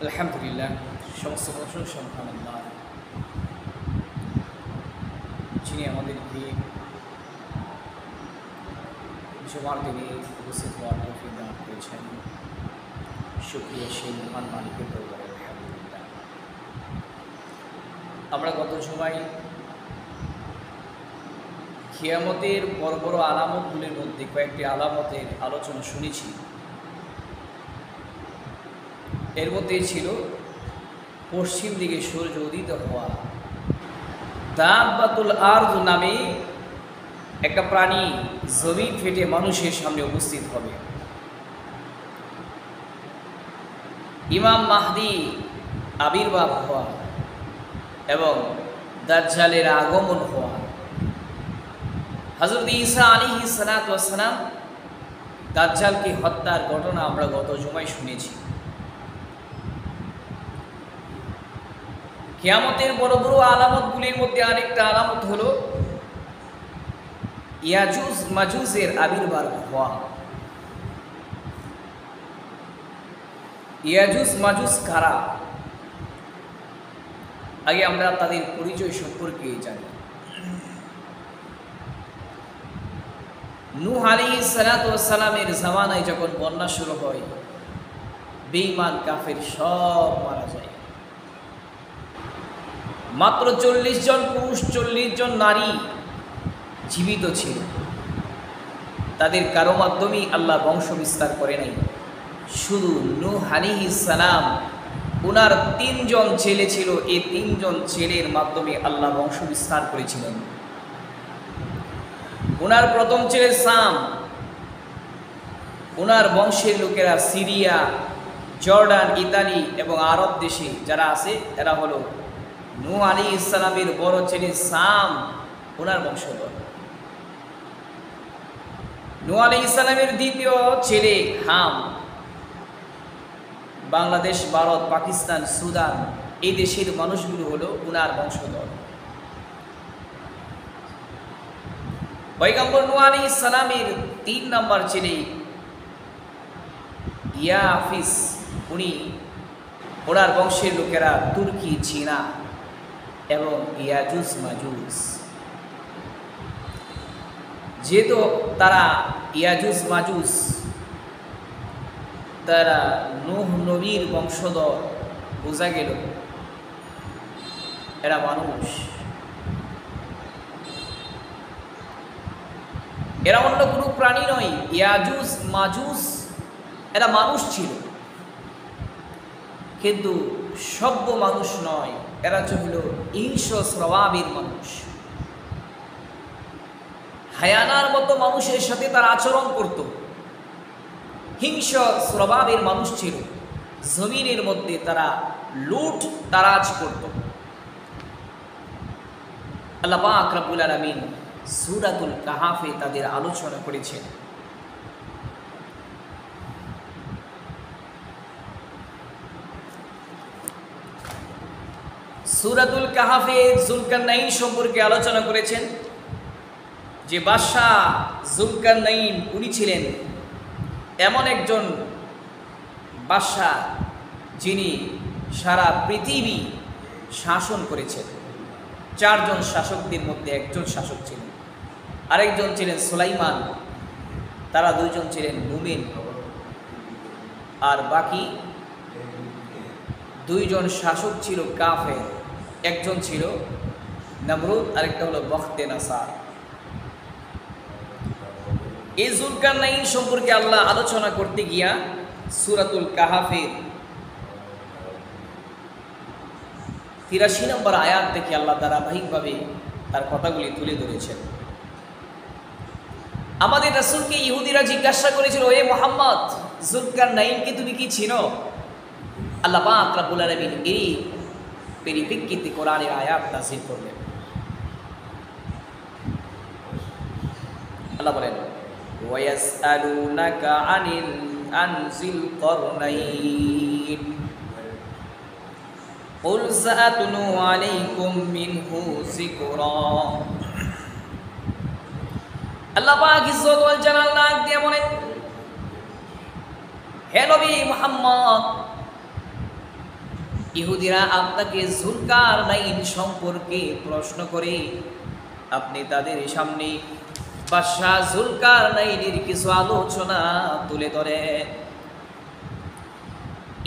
আলহামদুলিল্লাহ, সমস্ত প্রশংসা মহান আল্লাহ, যিনি আমাদেরকে জুমার দিনে উপস্থিত হওয়ার তৌফিক দান করেছেন। শুকরিয়া সেই মহান মালিকের দরবারে আলহামদুলিল্লাহ। আমরা গত জুমায় কিয়ামতের বড় বড় আলামতগুলির মধ্যে কয়েকটি আলামতের আলোচনা শুনেছি। এর মধ্যেই ছিল পশ্চিম দিকে সূর্য উদিত হওয়া। দাব্বাতুল আরদ নামে একটা প্রাণী জমিন ফেটে মানুষের সামনে উপস্থিত হবে। ইমাম মাহদি আবির্ভাব হওয়া এবং দাজ্জালের আগমন হওয়া। হযরত ঈসা আলাইহিস সালাতু ওয়াস সালাম দাজ্জালকে হত্যার ঘটনা আমরা গত জুমায় শুনেছি। কিয়ামতের বড় বড় আলামতগুলির মধ্যে আরেকটা আলামত হলো ইয়াজুজ মাজুজের আবির্ভাব হওয়া। ইয়াজুজ মাজুজ কারা? আগে আমরা তাদের পরিচয় সম্পর্কে জানি। নূহ আলাইহিস সালাতু ওয়াস সালামের জামানায় যখন বন্যা শুরু হয়, বেঈমান কাফের সব মারা যায়। মাত্র 40 জন পুরুষ 40 জন নারী জীবিত ছিল। তাদের কারো মাধ্যমেই আল্লাহ বংশ বিস্তার করে নাই। শুধু নূহ আলাইহিস সালাম, ওনার 3 জন ছেলে ছিল, এই 3 জন ছেলের মাধ্যমে আল্লাহ বংশ বিস্তার করেছিলেন। ওনার প্রথম ছেলে সাম, ওনার বংশের লোকেরা সিরিয়া, জর্ডান, ইতালি এবং আরব দেশে যারা আছে এরা হলো নূহ আলাইহিস সালামের বড় ছেলে সাম, ওনার বংশধর। নূহ আলাইহিস সালামের দ্বিতীয় ছেলে হাম, বাংলাদেশ, ভারত, পাকিস্তান, সুদান এই দেশের মানুষগুলো হলো ওনার বংশধর। পয়গম্বর নূহ আলাইহিস সালামের 3 নম্বর ছেলে ইয়াফিস, উনি ওনার বংশের লোকেরা তুর্কি, চীনা এবং ইয়াজুজ মাজুজ। যেহেতু তারা ইয়াজুজ মাজুজ, তারা নূহ নবীর বংশধর, বোঝা গেল এরা মানুষ। এরা অন্য কোনো প্রাণী নয়। ইয়াজুজ মাজুজ এরা মানুষ ছিল, কিন্তু সভ্য মানুষ নয়। এরা ছিল হিংস্র স্বভাবের মানুষ। হায়ানার মতো মানুষের সাথে তারা আচরণ করত। হিংস্র স্বভাবের মানুষ ছিল। জমিনের মধ্যে তারা লুট তারাজ করত। আল্লাহ পাক রব্বুল আলামিন সূরাতুল কাহাফে তাদের আলোচনা করেছেন। সূরাতুল কাহাফে যুলকারনাইন সম্পর্কে আলোচনা করেছেন যে বাদশাহ যুলকারনাইন উনি ছিলেন এমন একজন বাদশাহ যিনি সারা পৃথিবী শাসন করেছেন। 4 জন শাসকদের মধ্যে একজন শাসক ছিলেন, আরেকজন ছিলেন সুলাইমান, তারা 2 জন ছিলেন মুমিন, আর বাকি 2 জন শাসক ছিল কাফের। একজন ছিল নমরুদ, আরেকটা হলো বখতে নাসার। এই যুলকারনাইন সম্পর্কে আল্লাহ আলোচনা করতে গিয়া সূরাতুল কাহাফের 83 নম্বর আয়াত থেকে আল্লাহ ধারাবাহিকভাবে তার কথাগুলি তুলে ধরেছেন। আমাদের রাসূলকে ইহুদিরা জিজ্ঞাসা করেছিল, হে মুহাম্মদ, যুলকারনাইনকে তুমি কি চিনো? আল্লাহ পাক রব্বুল আলামিন এই পরিপ্রেক্ষিতে কোরআনের আয়াত নাযিল করলেন। আল্লাহ বলেন, ওয়ায়াসআলুনাকা আনিল আনজিল করনাইন কুল সাআতুলু আলাইকুম মিনহু যিকরা। আল্লাহ পাক ইজ্জত ওয়াল জালাল নাক দিয়ে বলেন, হে নবী মুহাম্মদ, ইহুদিরা আপনাকে যুলকারনাইন সম্পর্কে প্রশ্ন করে আপনি তাদের সামনে বাদশাহ যুলকারনাইনের কিছু আলোচনা তুলে ধরেন।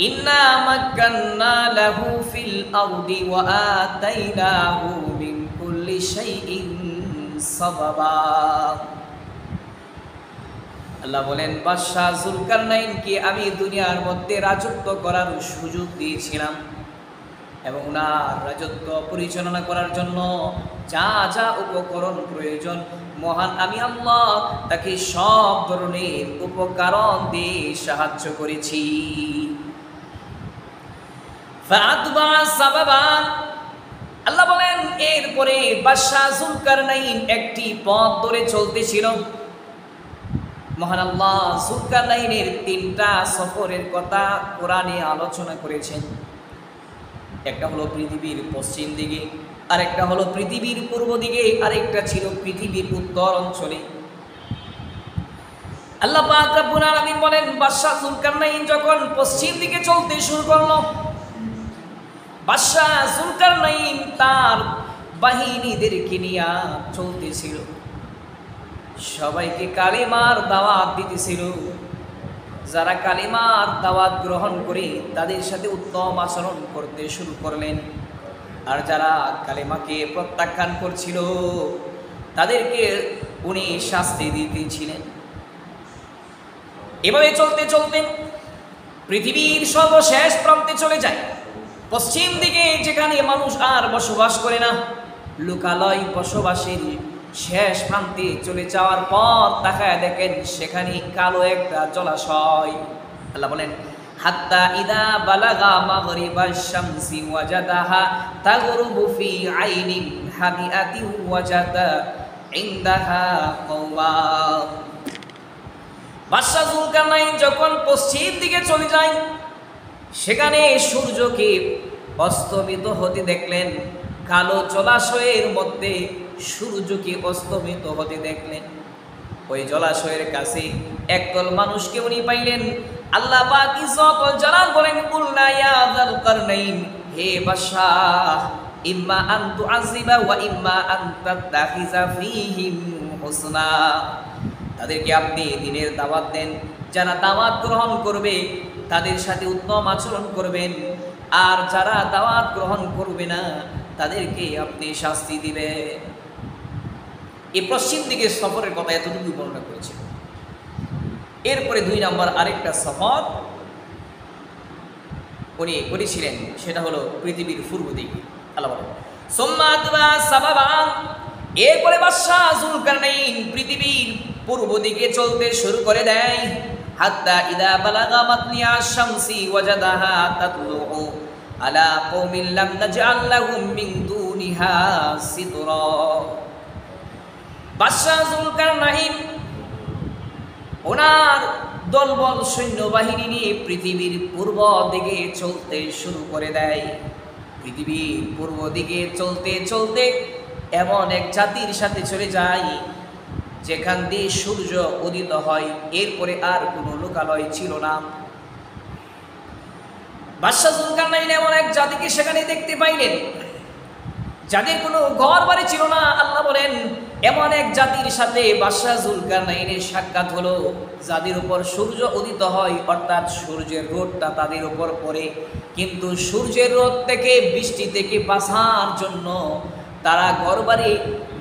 ইন্না মাক্কান্না লাহু ফিল আরদি ওয়া আতাইনাহু মিন কুল্লি শাইইন সাবাবা। আল্লাহ বলেন, বাদশাহ যুলকারনাইনকে আমি দুনিয়ার মধ্যে রাজত্ব করার সুযোগ দিয়েছিলাম এবং ওনার রাজত্ব পরিচালনা করার জন্য যা যা উপকরণ প্রয়োজন মহান আমি আল্লাহ তাকে সব ধরনের উপকরণ দিয়ে সাহায্য করেছি। ফাতবা সাবাবা। আল্লাহ বলেন, এরপরে বাদশাহ যুলকারনাইন একটি পথ ধরে চলতেছিল। মহান আল্লাহ যুলকারনাইনের 3টা সফরের কথা কোরআনে আলোচনা করেছেন। একটা হলো পৃথিবীর পশ্চিম দিকে, আরেকটা হলো পৃথিবীর পূর্ব দিকে, আরেকটা ছিল পৃথিবীর উত্তর অঞ্চলে। আল্লাহ পাক রব্বুল আলামিন বলেন, বাদশাহ যুলকারনাইন যখন পশ্চিম দিকে চলতে শুরু করলো, বাদশাহ যুলকারনাইন তার বাহিনীদেরকে নিয়ে চলতেছিল, সবাইকে কালিমার দাওয়াত দিতেছিল। যারা কালিমার দাওয়াত গ্রহণ করে তাদের সাথে উত্তম আচরণ করতে শুরু করলেন, আর যারা কালিমাকে প্রত্যাখ্যান করছিল তাদেরকে উনি শাস্তি দিতেছিলেন। এভাবে চলতে চলতে পৃথিবীর সর্বশেষ প্রান্তে চলে যায়, পশ্চিম দিকে, যেখানে মানুষ আর বসবাস করে না। লোকালয় বসবাসের শেষ প্রান্তে চলে যাওয়ার পর তাকায় দেখেন সেখানে কালো একটা জলাশয়। আল্লাহ বলেন, হাত্তা ইদা বালাগা মাগরিবাশ শামসি ওয়াজাদাহা তাগরুবু ফি আইনিন হামিআতিন ওয়াজাদা ইনদাহা কওমা। বাদশাহ যুলকারনাইন যখন পশ্চিম দিকে চলে যায়, সেখানে সূর্যকে অস্তমিত হতে দেখলেন। কালো জলাশয়ের মধ্যে সূর্যকে অস্তমিত হতে দেখলেন। ওই জলাশয়ের কাছে একদল মানুষকে উনি পাইলেন। আল্লাহ পাক ইজ্জতুল জালাল বলেন, কুলনা ইয়া যুলকারনাইন, হে বাদশাহ, ইম্মা আন তুআযিবা ওয়া ইম্মা আন তাত্তাখিযা ফীহিম হুসনা। তাদেরকে আপনি দ্বীনের দাওয়াত দেন, যারা দাওয়াত গ্রহণ করবে তাদের সাথে উত্তম আচরণ করবেন, আর যারা দাওয়াত গ্রহণ করবে না তাদেরকে আপনি শাস্তি দিবেন। এই পশ্চিম দিকে সফরের কথা এতটুকু বর্ণনা করেছে। এরপরে 2 নম্বর আরেকটা সফর উনি করেছিলেন, সেটা হলো পৃথিবীর পূর্ব দিকে। আল্লাহ বলেন, সুম্মা আতবা সাবাবা। এরপরে বাদশাহ যুলকারনাইন পৃথিবীর পূর্ব দিকে চলতে শুরু করে দেয়। হাত্তা ইদা বালাগা মাতলিয়া শামসি ওয়াজাদাহা তাতলুউ আলা কওমিন লাম নাজআল লাহুম মিন দুনিহা সিতরা। বাদশাহ যুলকারনাইন ওনার দলবল সৈন্যবাহিনী নিয়ে পৃথিবীর পূর্ব দিকে চলতে শুরু করে দেয়। পৃথিবীর পূর্ব দিকে চলতে চলতে এমন এক জাতির সাথে চলে যায় যেখান দিয়ে সূর্য উদিত হয়, এরপরে আর কোনো লোকালয় ছিল না। বাদশাহ যুলকারনাইন এমন এক জাতিকে সেখানে দেখতে পাইলেন যাদের কোনো ঘর বাড়ি ছিল না। আল্লাহ বলেন, এমন এক জাতির সাথে বাদশাহ যুলকারনাইনের সাক্ষাৎ হলো যাদের উপর সূর্য উদিত হয়, অর্থাৎ সূর্যের রোদটা তাদের উপর পড়ে, কিন্তু সূর্যের রোদ থেকে, বৃষ্টি থেকে বাঁচার জন্য তারা ঘরবাড়ি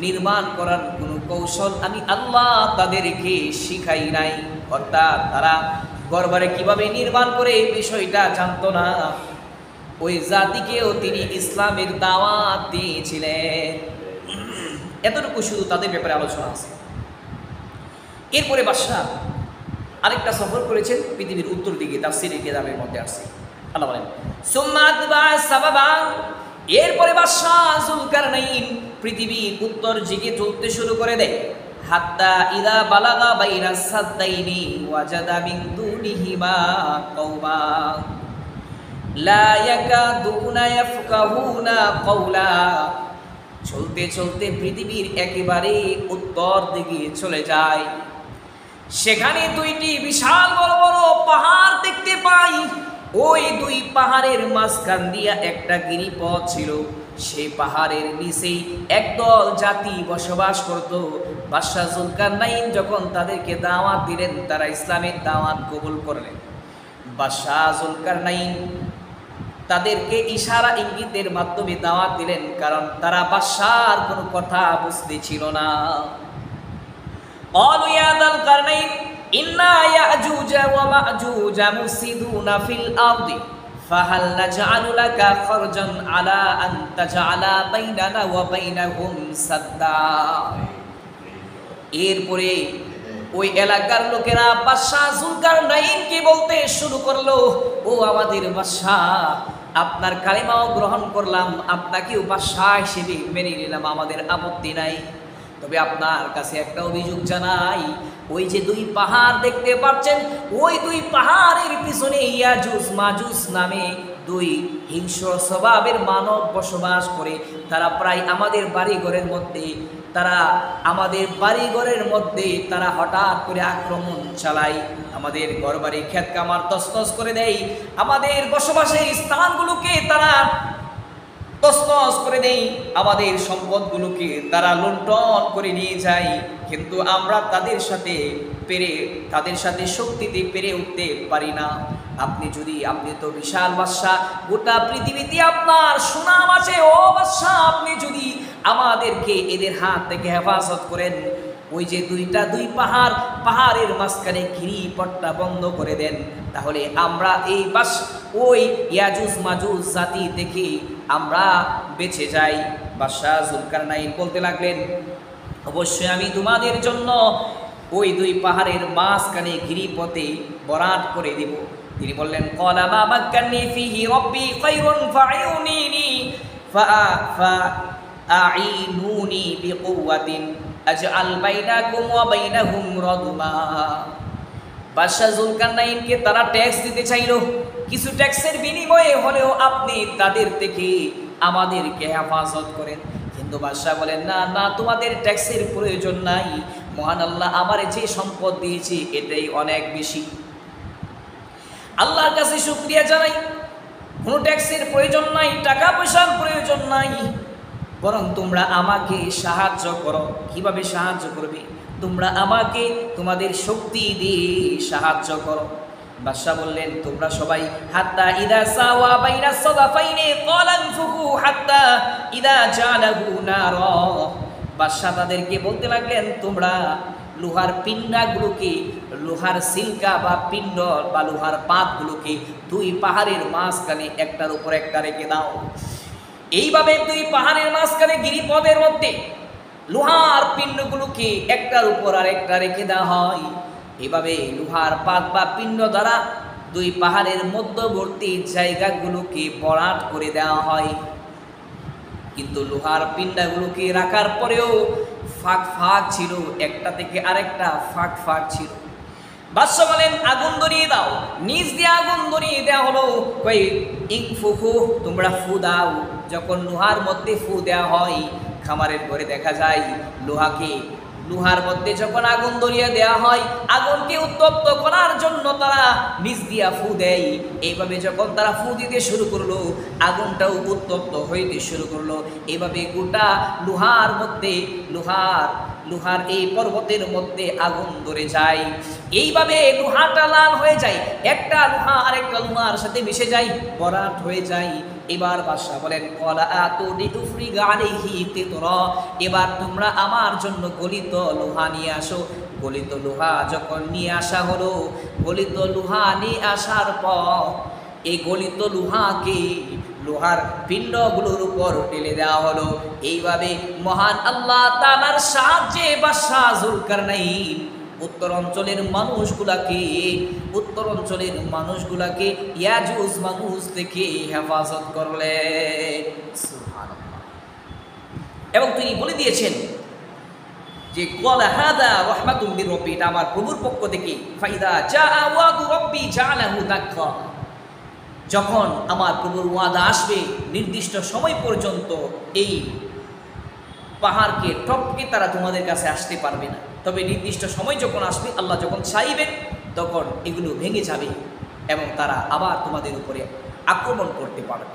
নির্মাণ করার কোনো কৌশল আমি আল্লাহ তাদেরকে শিখাই নাই। অর্থাৎ তারা ঘরবাড়ি কিভাবে নির্মাণ করে এই বিষয়টা জানতো না। ওই জাতিকেও তিনি ইসলামের দাওয়াত দিয়েছিলেন। এতটুকু শুধু তাদের ব্যাপারে আলোচনা আছে। এরপরে বাদশাহ আরেকটা সফর করেছেন পৃথিবীর উত্তর দিকে, তাফসীরে কিতাবের মধ্যে আছে। আল্লাহ বলেন, সুম্মা আতবা সাবাবা। এরপরে বাদশাহ যুলকারনাইন পৃথিবীর উত্তর দিকে চলতে শুরু করে দেয়। হাত্তা ইদা বালাগা বাইনা সাদদাইনি ওয়াজাদা মিন দুনিহিমা কওমা লা ইয়াকাদুনা ইয়াফকাহুনা কওলা। চলতে চলতে পৃথিবীর একেবারে উত্তর দিকে চলে যায়। সেখানে 2টি বিশাল বড় বড় পাহাড় দেখতে পাই। ওই দুই পাহাড়ের মাঝখান দিয়া একটা গিরিপথ ছিল। সেই পাহাড়ের নিচেই একদল জাতি বসবাস করত। বাদশাহ জুলকারনাইন যখন তাদেরকে দাওয়াত দিলেন, তারা ইসলামের দাওয়াত কবুল করলেন। বাদশাহ জুলকারনাইন তাদেরকে ইশারা ইঙ্গিতের মাধ্যমে দাওয়াত দিলেন, কারণ তারা বাদশার কোনো কথা বুঝতে ছিল না। قالوا يا ذا القرنين إنا يأجوج ومأجوج مفسدون في الأرض فهل نجعل لك خرجا على أن تجعل بيننا وبينهم سدا। এরপরে ওই এলাকার লোকেরা বাদশাহ জুলকারনাইনকে বলতে শুরু করলো, ও আমাদের বাদশাহ, আপনার কালিমাও গ্রহণ করলাম, আপনাকেও বাদশাহ হিসেবে মেনে নিলাম, আমাদের আপত্তি নাই। তবে আপনার কাছে একটা অভিযোগ জানাই, ওই যে দুই পাহাড় দেখতে পাচ্ছেন, ওই দুই পাহাড়ের পিছনে ইয়াজুজ মাজুজ নামে দুই হিংস্র স্বভাবের মানব বসবাস করে। তারা প্রায় আমাদের বাড়িঘরের মধ্যে তারা হঠাৎ করে আক্রমণ চালায়, আমাদের ঘরবাড়ি ক্ষেত কামার তছনছ করে দেয়, আমাদের বসবাসের স্থানগুলোকে তারা তছনছ করে দেয়, আমাদের সম্পদগুলোকে তারা লুণ্ঠন করে নিয়ে যায়। কিন্তু আমরা তাদের সাথে শক্তিতে পেরে উঠতে পারি না। আপনি তো বিশাল বাদশা, গোটা পৃথিবীতে আপনার সুনাম আছে। ও বাদশা, আপনি যদি আমাদেরকে এদের হাত থেকে হেফাজত করেন, ওই যে দুই পাহাড়ের মাঝখানে গিরিপথটা বন্ধ করে দেন, তাহলে আমরা ওই ইয়াজুজ মাজুজ জাতি থেকে আমরা বেঁচে যাই। বাদশাহ জুলকারনাইন বলতে লাগলেন, অবশ্যই আমি তোমাদের জন্য ওই দুই পাহাড়ের মাঝখানে গিরিপথে বরাত করে দেব। তিনি বললেন, ক্বালা মা মাক্কান্নী ফীহি রাব্বী খায়রুন ফাআইনুনি বিকুওয়াতিন আজআল বাইনাকুম ওয়া বাইনাহুম রাদমা। বাদশাহ জুলকারনাইনকে তারা ট্যাক্স দিতে চাইল, কিছু ট্যাক্সের বিনিময়ে হলেও আপনি তাদের থেকে আমাদেরকে হেফাজত করেন। কিন্তু বাদশাহ বলেন, না না, তোমাদের ট্যাক্সের প্রয়োজন নাই, মহান আল্লাহ আমার যে সম্পদ দিয়েছে এটাই অনেক বেশি। আল্লাহর কাছে শুকরিয়া জানাই, কোনো ট্যাক্সের প্রয়োজন নাই, টাকা পয়সার প্রয়োজন নাই, বরং তোমরা আমাকে সাহায্য করো। কিভাবে সাহায্য করবে? তোমরা আমাকে তোমাদের শক্তি দিয়ে সাহায্য করো। বাদশাহ বললেন, তোমরা সবাই হাত্তা ইদা সাওয়া বাইনা সাদাফাইনি ক্বালানফুকু হাত্তা ইদা জালাহু নারা। বাদশাহ তাদেরকে বলতে লাগলেন, তোমরা লোহার পিণ্ডাগুলোকে, লোহার সিলকা বা পিণ্ড বা লোহার পাতগুলোকে দুই পাহাড়ের মাঝখানে একটার উপর একটা রেখে দাও। এইভাবে দুই পাহাড়ের মাঝখানে গিরিপথের মধ্যে লোহার পিণ্ডগুলোকে একটার উপর আর একটা রেখে দেওয়া হয়। এভাবে লোহার পাত বা পিণ্ড দ্বারা দুই পাহাড়ের মধ্যবর্তী জায়গাগুলোকে বরাট করে দেওয়া হয়। কিন্তু লোহার পিণ্ডাগুলোকে রাখার পরেও ফাঁক ছিল, একটা থেকে আরেকটা ফাঁক ছিল। বাদশাহ বলেন, আগুন ধরিয়ে দাও। নিচ দিয়ে আগুন ধরিয়ে দেওয়া হলো। ইনফুকু, তোমরা ফু দাও। যখন লোহার মধ্যে ফু দেওয়া হয়, খামারের ঘরে দেখা যায় লোহার মধ্যে যখন আগুন ধরিয়ে দেওয়া হয়, আগুনকে উত্তপ্ত করার জন্য তারা নিচ দিয়া ফু দেয়। এইভাবে যখন তারা ফু দিতে শুরু করলো, আগুনটাও উত্তপ্ত হইতে শুরু করলো। এইভাবে গোটা লোহার এই পর্বতের মধ্যে আগুন ধরে যায়। এইভাবে লোহাটা লাল হয়ে যায়, একটা লোহা আরেকটা লোহার সাথে মিশে যায়, বরাট হয়ে যায়। এবার বাদশাহ বলেন, এবার তোমরা আমার জন্য গলিত লোহা নিয়ে আসো। গলিত লোহা যখন নিয়ে আসা হলো, গলিত লোহা নিয়ে আসার পর এই গলিত লোহার পিণ্ডগুলোর উপর ঢেলে দেওয়া হলো। এইভাবে মহান আল্লাহ তাআলার সাহায্যে বাদশাহ জুলকারনাইন উত্তর অঞ্চলের মানুষগুলাকে ইয়াজুজ মাজুজ থেকে হেফাজত করলেন। সুবহানাল্লাহ। এবং তিনি বলে দিয়েছেন যে ক্বালা হাযা রাহমাতুম মির রাব্বি, এটা আমার প্রভুর পক্ষ থেকে। ফাইদা জাআ ওয়াদু রাব্বি জাআলাহু দাক্কা, যখন আমার প্রভুর ওয়াদা আসবে নির্দিষ্ট সময় পর্যন্ত এই পাহাড়কে টপকে তারা তোমাদের কাছে আসতে পারবে না। তবে নির্দিষ্ট সময় যখন আসবে, আল্লাহ যখন চাইবেন, তখন এগুলো ভেঙে যাবে এবং তারা আবার তোমাদের উপরে আক্রমণ করতে পারবে।